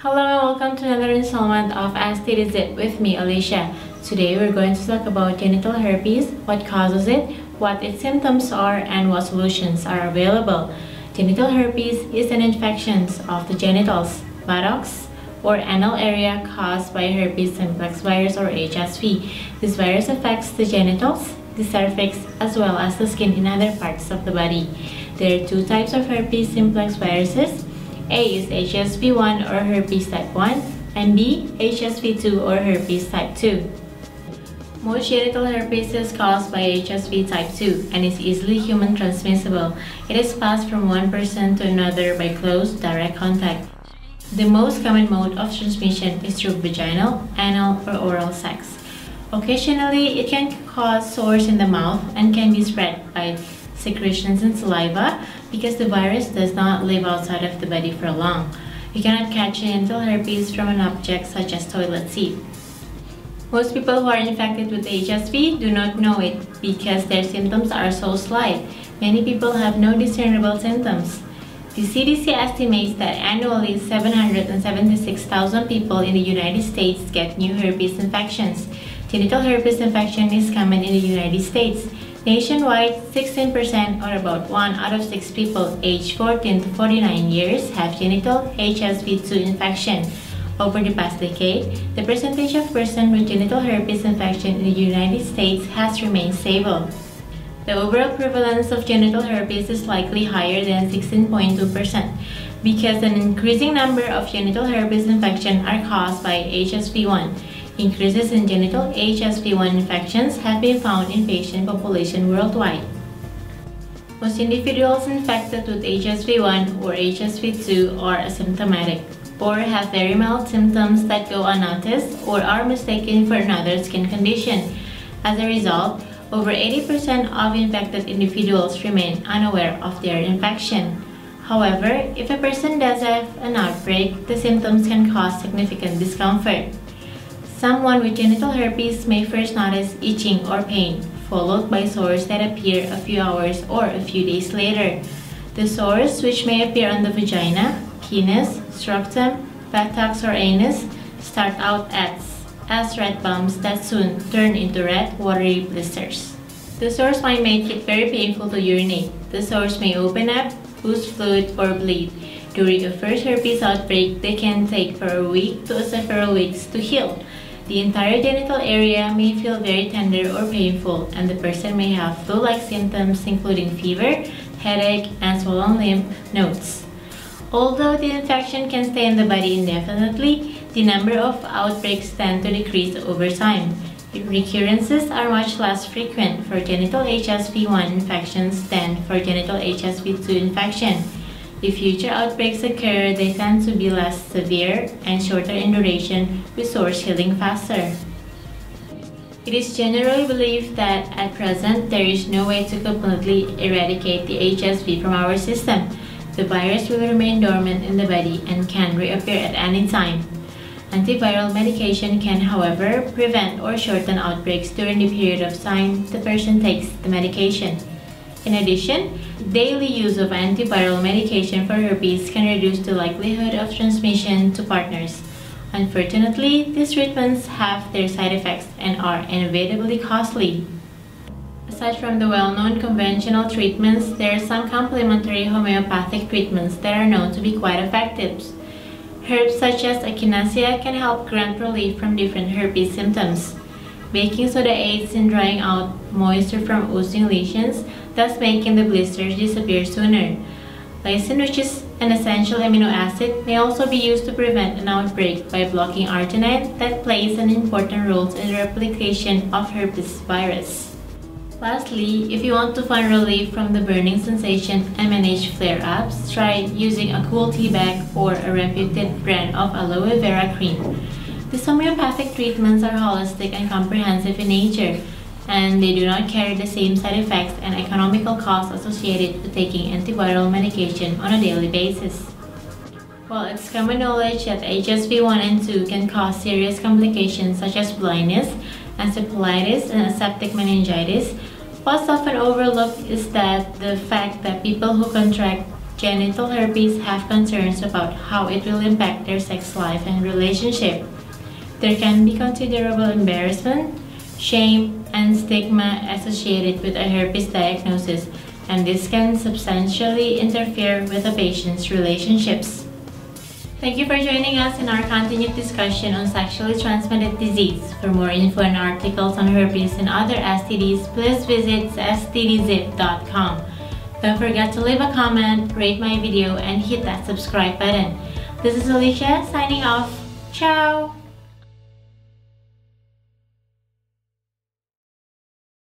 Hello and welcome to another installment of Ask It Is It with me, Alicia. Today we're going to talk about genital herpes, what causes it, what its symptoms are, and what solutions are available. Genital herpes is an infection of the genitals, buttocks, or anal area caused by herpes simplex virus or HSV. This virus affects the genitals, the cervix, as well as the skin in other parts of the body. There are two types of herpes simplex viruses. A is HSV1 or herpes type 1 and B HSV2 or herpes type 2. Most genital herpes is caused by HSV type 2 and is easily human transmissible. It is passed from one person to another by close, direct contact. The most common mode of transmission is through vaginal, anal, or oral sex. Occasionally, it can cause sores in the mouth and can be spread by secretions and saliva because the virus does not live outside of the body for long. You cannot catch genital herpes from an object such as toilet seat. Most people who are infected with HSV do not know it because their symptoms are so slight. Many people have no discernible symptoms. The CDC estimates that annually 776,000 people in the United States get new herpes infections. Genital herpes infection is common in the United States. Nationwide, 16% or about 1 out of 6 people aged 14 to 49 years have genital HSV2 infection. Over the past decade, the percentage of persons with genital herpes infection in the United States has remained stable. The overall prevalence of genital herpes is likely higher than 16.2% because an increasing number of genital herpes infections are caused by HSV1. Increases in genital HSV1 infections have been found in patient population worldwide. Most individuals infected with HSV1 or HSV2 are asymptomatic or have very mild symptoms that go unnoticed or are mistaken for another skin condition. As a result, over 80% of infected individuals remain unaware of their infection. However, if a person does have an outbreak, the symptoms can cause significant discomfort. Someone with genital herpes may first notice itching or pain, followed by sores that appear a few hours or a few days later. The sores, which may appear on the vagina, penis, scrotum, buttocks, or anus, start out as red bumps that soon turn into red, watery blisters. The sores might make it very painful to urinate. The sores may open up, ooze fluid, or bleed. During a first herpes outbreak, they can take for a week to several weeks to heal. The entire genital area may feel very tender or painful, and the person may have flu-like symptoms including fever, headache, and swollen lymph nodes. Although the infection can stay in the body indefinitely, the number of outbreaks tend to decrease over time. Recurrences are much less frequent for genital HSV1 infections than for genital HSV2 infection. If future outbreaks occur, they tend to be less severe and shorter in duration, with sores healing faster. It is generally believed that at present there is no way to completely eradicate the HSV from our system. The virus will remain dormant in the body and can reappear at any time. Antiviral medication can, however, prevent or shorten outbreaks during the period of time the person takes the medication. In addition, daily use of antiviral medication for herpes can reduce the likelihood of transmission to partners. Unfortunately, these treatments have their side effects and are inevitably costly. Aside from the well-known conventional treatments, there are some complementary homeopathic treatments that are known to be quite effective. Herbs such as echinacea can help grant relief from different herpes symptoms. Baking soda aids in drying out moisture from oozing lesions, thus making the blisters disappear sooner. Lysine, which is an essential amino acid, may also be used to prevent an outbreak by blocking arginine that plays an important role in the replication of herpes virus. Lastly, if you want to find relief from the burning sensation and manage flare-ups, try using a cool tea bag or a reputed brand of aloe vera cream. These homeopathic treatments are holistic and comprehensive in nature, and they do not carry the same side effects and economical costs associated with taking antiviral medication on a daily basis. While it's common knowledge that HSV1 and 2 can cause serious complications such as blindness, encephalitis, and aseptic meningitis, what's often overlooked is that the fact that people who contract genital herpes have concerns about how it will impact their sex life and relationship. There can be considerable embarrassment, shame, and stigma associated with a herpes diagnosis, and this can substantially interfere with a patient's relationships. Thank you for joining us in our continued discussion on sexually transmitted disease. For more info and articles on herpes and other STDs, please visit stdzip.com. Don't forget to leave a comment, rate my video, and hit that subscribe button. This is Alicia signing off. Ciao!